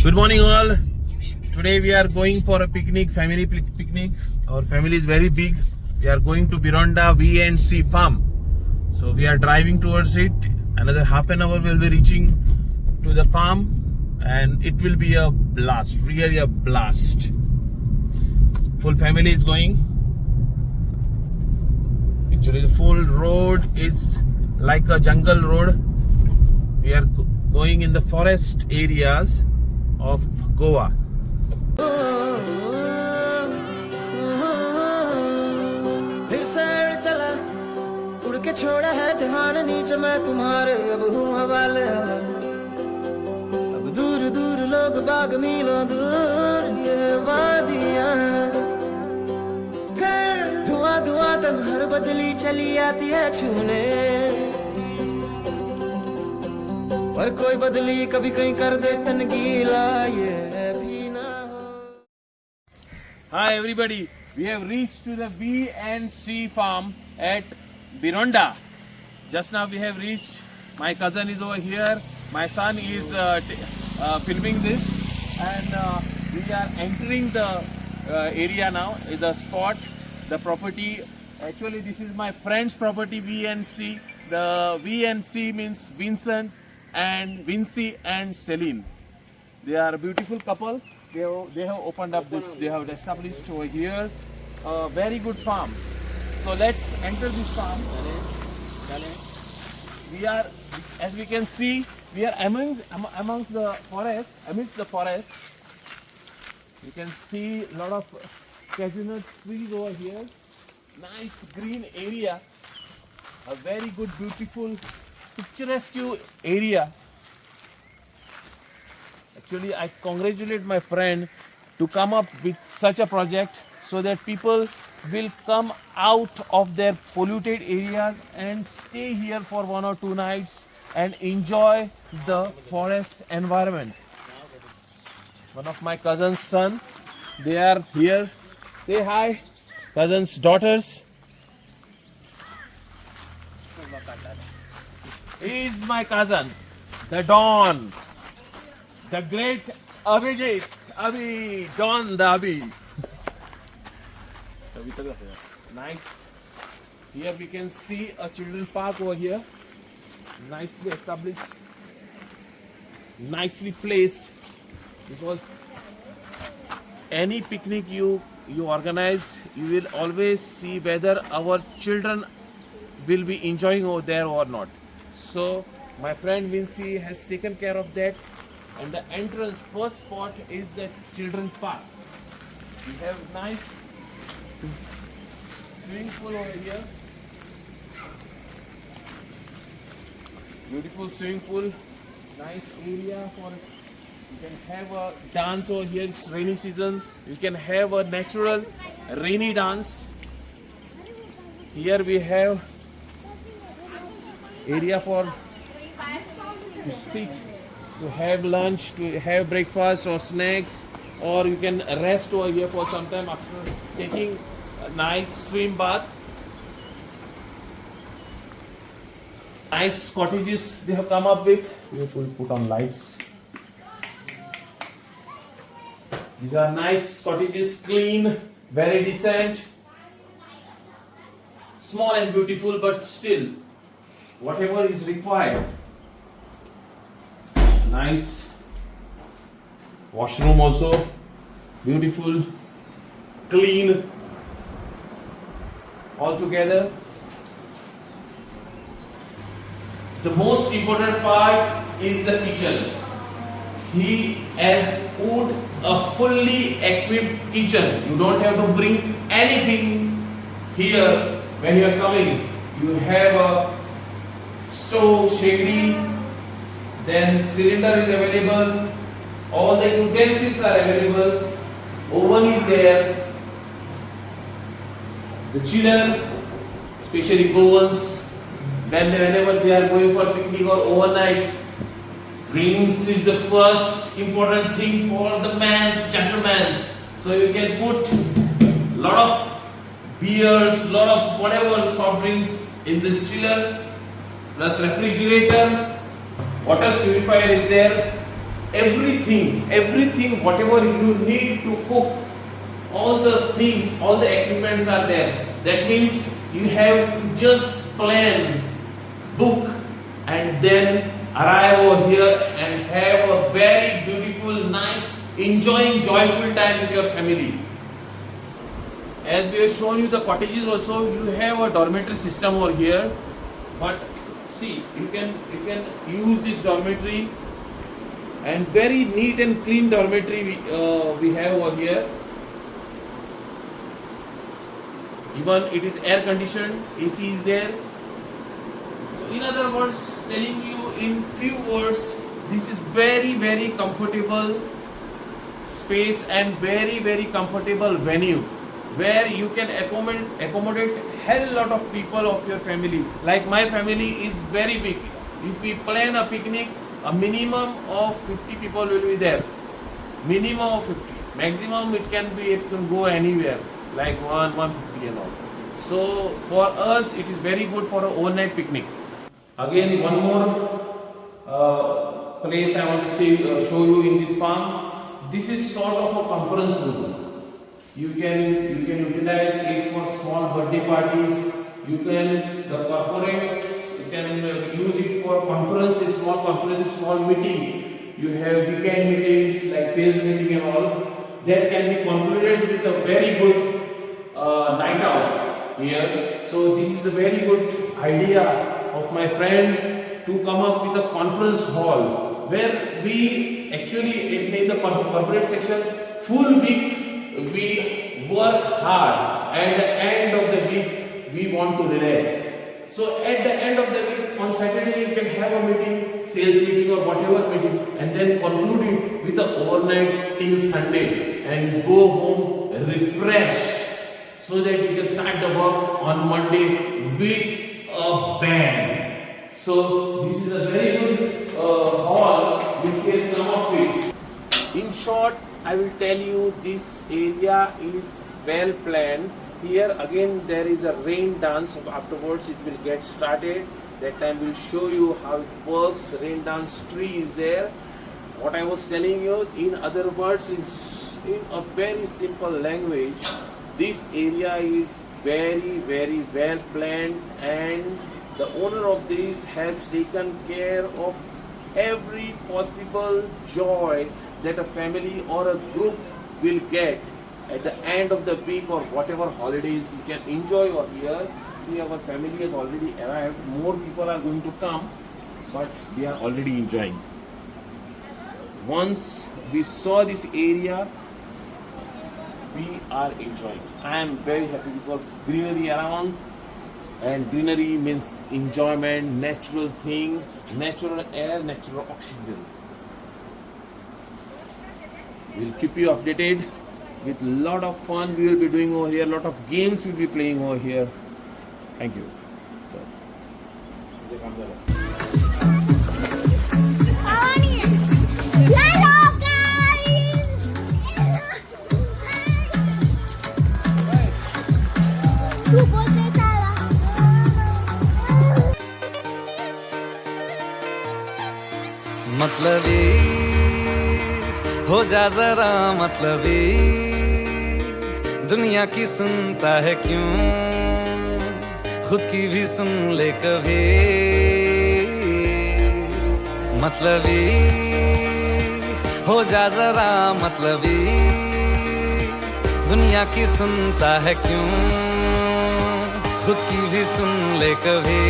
Good morning all. Today we are going for a picnic, family picnic. Our family is very big. We are going to Bironda V&C farm. So we are driving towards it. Another half an hour we will be reaching to the farm and it will be a blast, really a blast. Full family is going. Actually the full road is like a jungle road. We are going in the forest areas of Goa. फिर सैर चला उड़ के छोड़ा है जहान नीचे मैं तुम्हारे अब हूँ हवाले अब दूर दूर लोग बाग मीलों दूर ये वादियाँ फिर धुआं धुआं तब हर बदली चली आती है छूने और कोई बदली कभी कहीं कर दे तन गीला ये भी ना हो. Hi everybody, we have reached to the V&C farm at Bironda. Just now we have reached, my cousin is over here, my son is filming this and we are entering the area now, the spot, the property. Actually this is my friend's property V&C. The V&C means Vincent and Vincy and Celine. They are a beautiful couple. They have opened up this, they have established over here a very good farm. So let's enter this farm. We are, as we can see, we are amongst the forest, amidst the forest. You can see a lot of cashew nut trees over here. Nice green area. A very good, beautiful, picturesque area. Actually, I congratulate my friend to come up with such a project so that people will come out of their polluted areas and stay here for 1 or 2 nights and enjoy the forest environment. One of my cousin's son, they are here. Say hi, cousin's daughters. He is my cousin, the Don. The great Abhijit, Don the Abhi. Nice. Here we can see a children's park over here. Nicely established, nicely placed. Because any picnic you organize, you will always see whether our children will be enjoying over there or not. So my friend Vincy has taken care of that. And the entrance first spot is the children's park. We have nice swimming pool over here. Beautiful swimming pool. Nice area for, you can have a dance over here. It's rainy season. You can have a natural rainy dance. Here we have area for to sit, to have lunch, to have breakfast or snacks, or you can rest over here for some time after taking a nice swim bath. Nice cottages they have come up with. We will put on lights. These are nice cottages, clean, very decent, small and beautiful, but still whatever is required. Nice washroom also, beautiful, clean, all together. The most important part is the kitchen. He has put a fully equipped kitchen. You don't have to bring anything here when you are coming. You have a stove, shady, then cylinder is available, all the utensils are available, oven is there, the chiller, especially ovens, whenever they are going for picnic or overnight, drinks is the first important thing for the gentlemen. So you can put lot of beers, lot of whatever soft drinks in this chiller, plus refrigerator, water purifier is there, everything, whatever you need to cook, all the things, all the equipments are there. That means you have to just plan, book, and then arrive over here and have a very beautiful, nice, enjoying, joyful time with your family. As we have shown you the cottages also, you have a dormitory system over here. But see, you can use this dormitory, and very neat and clean dormitory we have over here. Even it is air conditioned, AC is there. So in other words, telling you in few words, this is very comfortable space and very comfortable venue where you can accommodate hell lot of people of your family. Like my family is very big. If we plan a picnic, a minimum of 50 people will be there. Minimum of 50. Maximum it can go anywhere, like 150 and all. So for us it is very good for an overnight picnic. Again, one more place I want to show you in this farm. This is sort of a conference room. You can utilize it for small birthday parties. You can use it for conferences, small meeting. You have weekend meetings like sales meeting and all. That can be concluded with a very good night out here. So this is a very good idea of my friend to come up with a conference hall where we actually in the corporate section full week we work hard. At the end of the week we want to relax. So at the end of the week on Saturday you can have a meeting, sales meeting or whatever meeting, and then conclude it with the overnight till Sunday and go home refreshed so that you can start the work on Monday with a bang. So this is a very good hall which has come up with. In short, I will tell you this area is well planned. Here again there is a rain dance. Afterwards it will get started. That time we'll show you how it works. Rain dance tree is there. What I was telling you, in other words, in a very simple language, this area is very well planned, and the owner of this has taken care of every possible joy that a family or a group will get at the end of the week or whatever holidays you can enjoy over here. See, our family has already arrived. More people are going to come, but we are already enjoying. Once we saw this area, we are enjoying. I am very happy because greenery around, and greenery means enjoyment, natural thing, natural air, natural oxygen. We'll keep you updated with a lot of fun we will be doing over here, a lot of games we'll be playing over here. Thank you. मतलबी हो जा जरा मतलबी, दुनिया की सुनता है क्यों, खुद की भी सुन ले कभी। मतलबी हो जा जरा मतलबी, दुनिया की सुनता है क्यों, खुद की भी सुन ले कभी।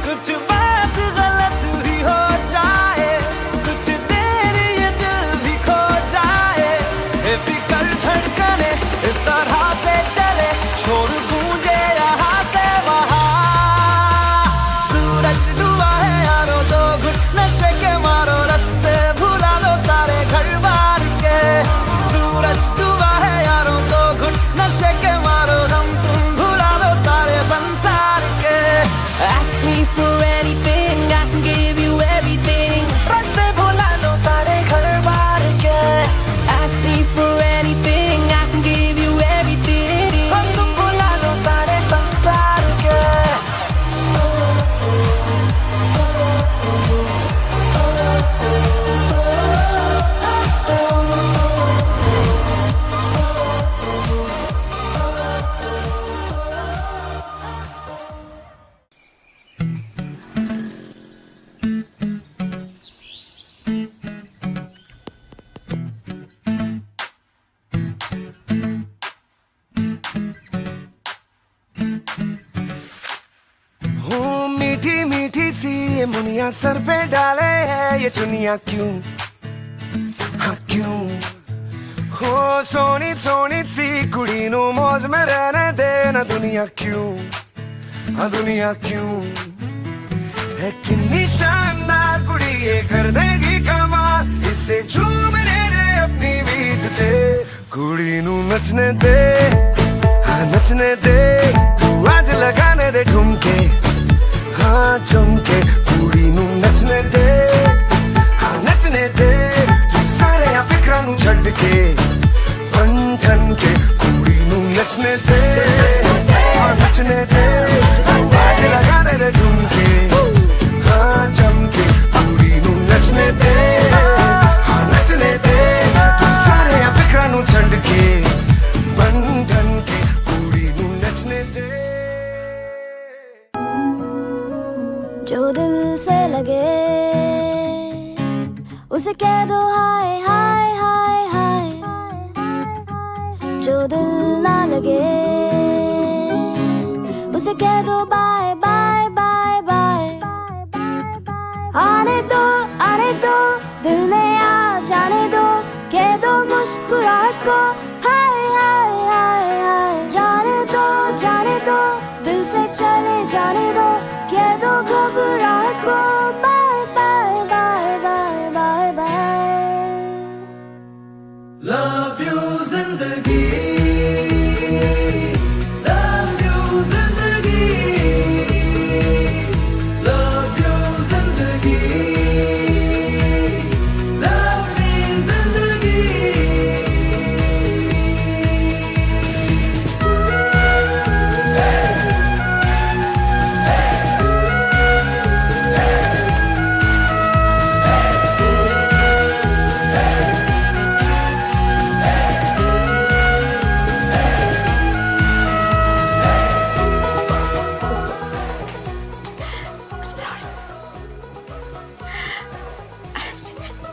कुछ बात गलत भी हो जाए, कुछ देर ये दिल भी खो जाए, बेफिक्र धड़कने इस तरह से चले, शोर गूंजे यहाँ से वहाँ। सूरज डूबा है यारो, दो घुट नशे के मारो, रास्ते भुला दो सारे घर बार के। सूरज डूबा है यारो, दो घुट नशे के मारो, दम तुम भुला दो सारे संसार के। Ask me for anything ये मुनिया सर पे डाले है ये चुनिया क्यों, हाँ क्यों। हो सोनी सोनी सी कुड़ी नु मौज में रहने दे ना दुनिया क्यों, हाँ दुनिया क्यों। है कितनी शानदार कुड़ी ये कर देगी कमाल, इसे झूमने दे अपनी बीत ते। कुड़ी नु नचने दे, हाँ नचने दे, तू आज लगाने दे ठुमके, हाँ झुमके। कुड़ी नु नचने दे, हाँ नचने दे, तू सारे आ फिक्रां नु छड्ड के बन ठन के। कुड़ी नु नचने दे, हाँ नचने दे, तू आज लगाने दे ठुमके, हाँ झुमके। कुड़ी नु नचने दे, हाँ नचने दे, तू सारे आ फिक्रां नु छड्ड के बन ठन के। कुड़ी नु नचने दे। जो दिल से लगे उसे कह दो हाय हाय हाय हाय, जो दिल ना लगे उसे कह दो बाय बाय बाय बाय। आने दो